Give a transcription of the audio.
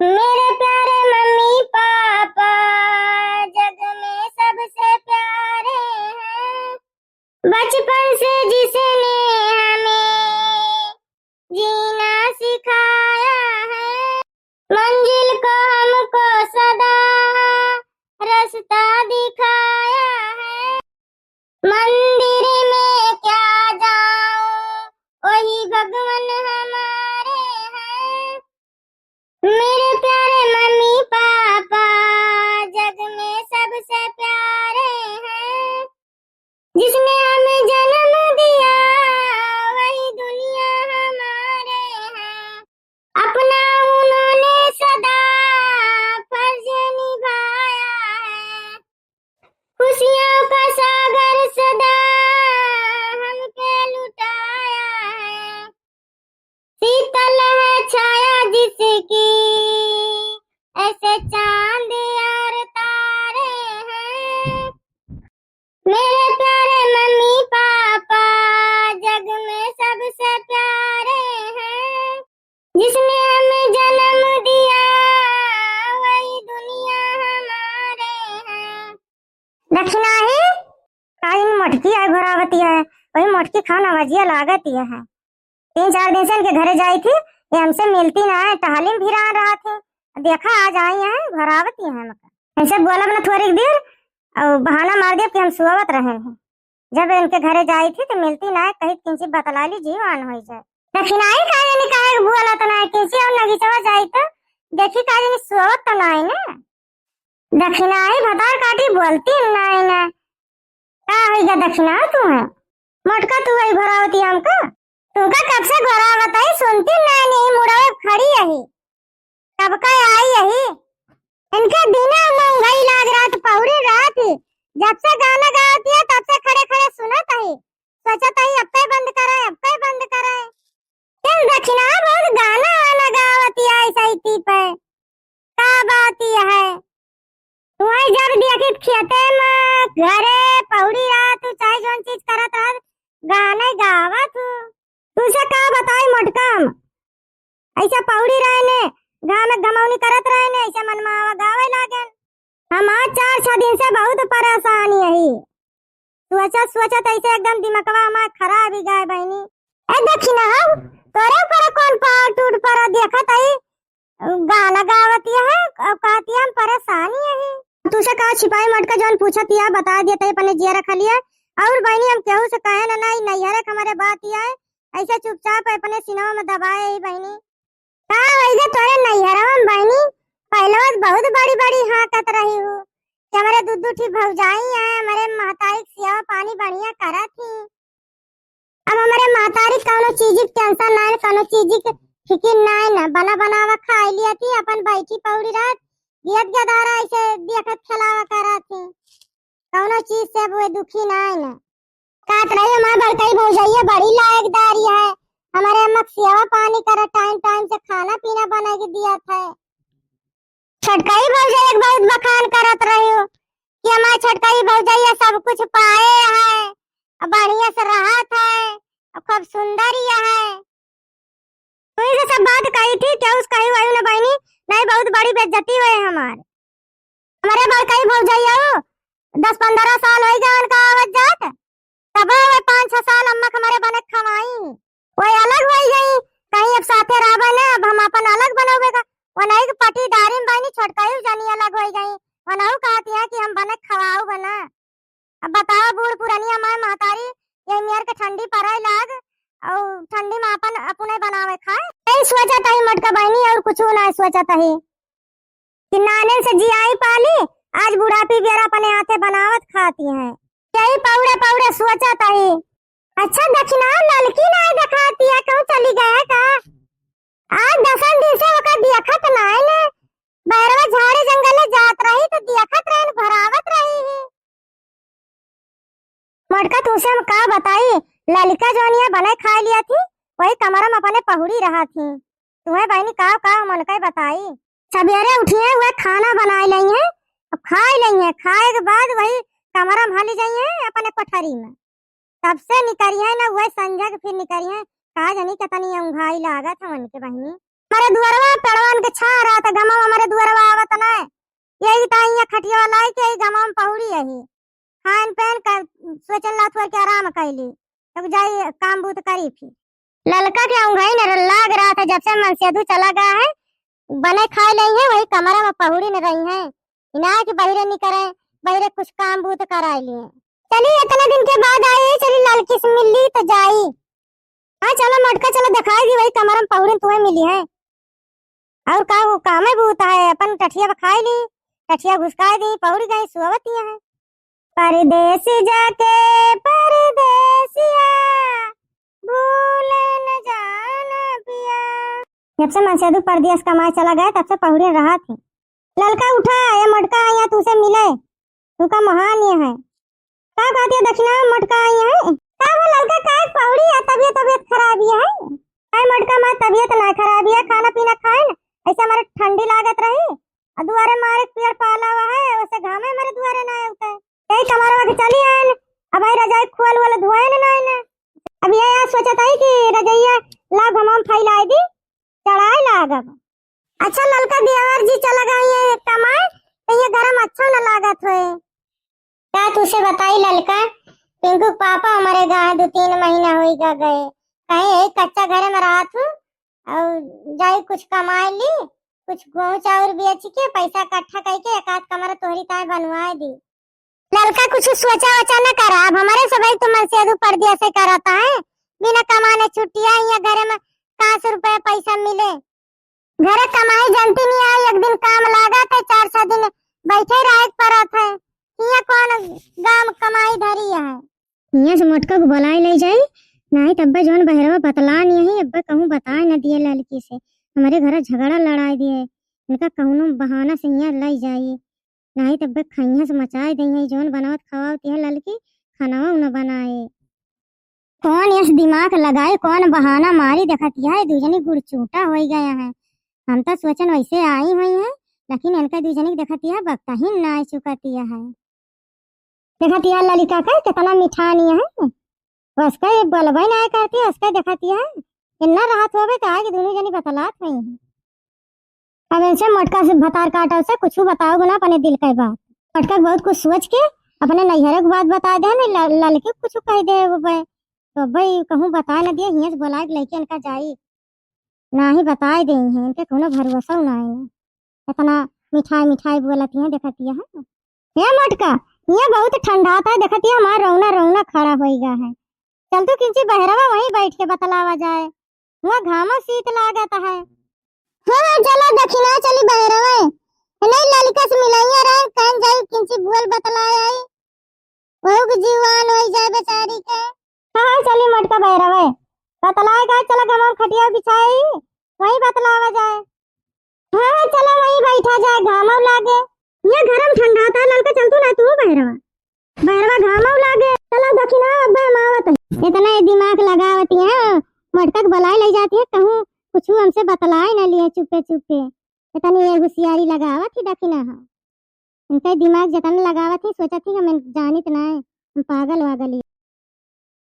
मेरे प्यारे mummy papa जग में सबसे प्यारे हैं। बचपन से जिसने हमें जीना सिखाया है, मंजिल को हमको सदा रास्ता दिखाया है। मंदिर में क्या जाऊं वही भगवान हमारे हैं। मेरे प्यारे मम्मी पापा जग में सबसे प्यारे हैं। जिसने हमें जन्म दिया वही दुनिया हमारे हैं। अपना उन्होंने सदा फर्ज निभाया है। खुशियों का सागर सदा हम पे लुटाया है। शीतल है छाया जिसकी ऐसे चांद और तारे हैं। मेरे प्यारे मम्मी पापा जग में सबसे प्यारे हैं। जिसने हमें जन्म दिया वही दुनिया हमारे हैं। दक्षिणा है काई मटकी है घोरावती है, वही मटकी खाना वजिया लागती है। 3-4 दिन से इनके घरे जाई थी, ये हमसे मिलती ना है, टहलिम भी रहा थे। देखा आज आई है घोरावती है। मतलब ऐसे बोला बना थोड़ी देर और बहाना मार दिया कि हम सुवत रहे हैं। जब इनके घरे जाई थी तो मिलती ना है, कहीं किंची बतला ली जीवान हो जाए। दक्षिणाई काहे ने काहे बुआला तो ना किंची और नगीचवा जाई तो देखी काहे ने सुवत तो ना है ना। दक्षिणाई भतार काटी बोलती ना है ना। का होइगा दक्षिणा तू है मटका तू है घोरावती हमका। तुमका कब से घोरावत है सुनती ना नहीं मुड़ावे खड़ी यही कब का आई यही। इनके बिना मंगई लाग रात पौड़ी रात जब से गाना गाती है तब से खड़े खड़े सुनत है। सोचत है अब पे बंद कराए अब पे बंद कराए। किस दक्षिणा बहुत गाना वाना गावती है ऐसा ही पे का बात है। वही जब देखी खेते में घरे पौड़ी रात चाहे जोन चीज करत रह गाना गावत हूँ। तुझे का बताई मटकम ऐसा पौड़ी रहे ने गाँव में गमौनी करत रहे ने ऐसा मनमावा गावे लागन। हम आज 4-6 दिन से बहुत परेशानी यही सोचत ऐसे एकदम दिमागवा हमारा खराब ही गए बहनी। ए दक्षिणा तोरे ऊपर कौन पार टूट पर देखत है गाना गावती है और कहती हम परेशानी है। तुझे का छिपाई मटका जोन पूछत या बता दिया ते अपने जिया रख लिया। और बहनी हम केहू से कहे ना नहीं हरे हमारे बात ही है ऐसे चुपचाप अपने सीनों में दबाए ही बहनी। का वैसे तोरे नैहरा में बहनी पहले बहुत बड़ी बड़ी हाकत रही हूँ कि हमारे दूध ठीक भौजाई है हमारे महतारी सेवा पानी बढ़िया करा थी। अब हमारे महतारी कौनो चीज की टेंशन ना है कौनो चीज की फिक्र ना है ना बना बनावा खा लिया थी अपन बैठी पौड़ी रात गियत गदारा ऐसे देखत खिलावा करा थी कौनो चीज से वो दुखी ना है ना। काट रही हमारे बड़कई भौजाइया बड़ी लायकदारी है हमारे अम्मा सेवा पानी करा टाइम टाइम से खाना पीना बना के दिया था। छटकाई भौजाई एक बहुत बखान करत रही हो कि हमारे छटकाई भौजाइया सब कुछ पाए है बढ़िया से राहत है और खूब सुंदर है। तो ये सब बात कही थी क्या उस कही वायु ने बहनी नहीं बहुत बड़ी बेइज्जती हुई हमारे बड़कई भौजाइया 10-15 साल हो गए उनका आवत जात तब 5-6 साल अम्मा हमारे बने खवाई वही अलग हो गई कहीं अब साथे रहा ना अब हम अपन अलग बनोगे वो नहीं पटीदारी में बहनी छटकाई जानी अलग हो गई वो नहीं कहती है कि हम बने खवाओ बना। अब बताओ बूढ़ पुरानी हमारे महतारी ये मेर के ठंडी पड़े लाग और ठंडी में अपन अपने बनावे खाए नहीं सोचत है मटका बहनी और कुछ ना सोचत है कि नाने से जी आई पाली आज बुढ़ापी बेरा अपने हाथे बनावत खाती है यही पौड़े पौड़े सोचत है। अच्छा दक्षिणा लड़की ना दिखाती है कहूँ चली गए का आज 10 दिन से वका देखत ना है ने बैरवा झाड़ी जंगल में जात रही तो देखत रही भरावत रही है। मटका तुझसे हम का बताई ललिका जोनिया बने खा लिया थी वही कमरा में अपने पहुड़ी रहा थी तुम्हें बहनी का मन का बताई। सवेरे उठिए वह खाना बना ली है अब खा ली है खाए के बाद वही कमरा में हाली जाइए अपने कोठरी में तब से निकली है ना वह संजय फिर निकली है कहा जानी कितनी उंघाई लागत है उनके बहनी हमारे दुआरवा पेड़वान के छा रहा था गमा ता यहाँ खटिया लाई के गमा में पहुड़ी यही खान पहन कर सोचल ला थोड़ के आराम कैली तब जाई काम बूत करी फिर ललका के अंगई न लाग रहा था जब से मनसेदू चला गया है बने खाए नहीं है वही कमरा में पहुड़ी न रही है इना कि बहिरे नहीं करे बहिरे कुछ काम बूत कराए लिए चलिए इतने दिन के बाद आई चली ललकी से मिल ली तो जाई हाँ चलो मटका चलो दिखाई दी वही कमरा में पहुड़ी तुम्हें मिली है और का वो काम है बूत है अपन टठिया खाई ली टठिया घुसकाई दी पहुड़ी गई सुवतिया है परदेसी जाके परदेसिया भूल न जाना पिया जब से मनसेदू परदेस कमाए चला गया तब से पहुड़ी रहा थी ललका उठा ये मटका आया तुझसे मिले तू का महान ये है का कहती है दक्षिणा मटका आई है का वो ललका का पौड़ी है तबीयत खराब है काय मटका में तबीयत ना खराब है खाना पीना खाए ना ऐसे हमारे ठंडी लागत रही और दुआरे मारे पेड़ पाला हुआ है वैसे घामे हमारे दुआरे ना होता है कई कमरवा के चली आए अब आई रजाई खुआल वाला धोए ना ना अब ये सोचा था कि रजैया ला घमाम फैलाई दी चढ़ाई लागब अच्छा ललका देवर जी चला गया ये कमाए तो ये गरम अच्छा न लागत होए क्या तुझसे बताई ललका पिंकू पापा हमारे गाँव 2-3 महीना हो गए कहीं एक कच्चा घर में रहा थू और जाई कुछ कमाई ली कुछ गेहूं चाउर बेच के पैसा इकट्ठा करके एक आध कमरा तोहरी ताए बनवाए दी ललका कुछ सोचा वचा न करा अब हमारे सब तो मनसेदू परदेस से कराता है बिना कमाने छुट्टियां या घर में 500 रुपए पैसा मिले घर कमाई जानती नहीं आई एक दिन काम लागा था 4-7 दिन बैठे रहे पड़ा था ये कौन गांव कमाई धरी है यहाँ से मटका को बुलाई ले जाई नहीं तब जोन बहरवा बतला नहीं है अब कहूँ बताए न दिए लड़की से हमारे घर झगड़ा लड़ाई दिए इनका कहूँ बहाना से यहाँ ले जाइए नहीं तब खैया से मचाए देंगे जोन बनावत खवाती है लड़की खाना न बनाए कौन इस दिमाग लगाए कौन बहाना मारी देखती है दूजनी गुड़ चूटा हो गया है हम तो सोचन वैसे आई हुई है लेकिन इनका दूजनी देखती है बकता ही ना चुकाती है देखती है ललिका का कितना मीठा नहीं है उसका बलबई ना करती है उसका देखती है इतना राहत हो तो आगे दोनों जनी बतलात हुई है अब इनसे मटका से भतार काटा से कुछ बताओगे ना अपने दिल का बात मटका बहुत कुछ सोच के अपने नैहरे की बात बता दे ना लड़के कुछ कह दे वो भाई तो भाई कहूँ बता न दिया हियाँ से बोला लड़के इनका जाई ना ही बताए दे हैं इनके कोनो भरोसा ना है इतना मिठाई बोलती है देखती है ये मटका ये बहुत ठंडा था देखती है हमारा रौना खड़ा हो गया है चल तो किंची बहरवा वहीं बैठ के बतलावा जाए वहाँ घामा शीत लागत है हाँ चलो दक्षिणा चली बहरवा नहीं ललिका से मिलाइया रहे कहीं जाई किंची भूल बतलाए आई वो जीवान हो जाए बेचारी के हाँ चली मटका बहरवा बतलाए गए चला गमा खटिया बिछाई वहीं बतलावा जाए हाँ चलो वहीं बैठा जाए घामा लागे ये गरम ठंडा था ललका चलतू ना तू बहरवा घामा लागे चलो दक्षिणा अब्बा मावत इतना दिमाग लगावती है मटका बलाई ले जाती है कहूँ कुछ हमसे बतलाए ना लिए चुपे इतनी ये होशियारी लगावत थी दक्षिणा इनका दिमाग जतन लगावत थी सोचा थी हम जानित ना है हम पागल वागल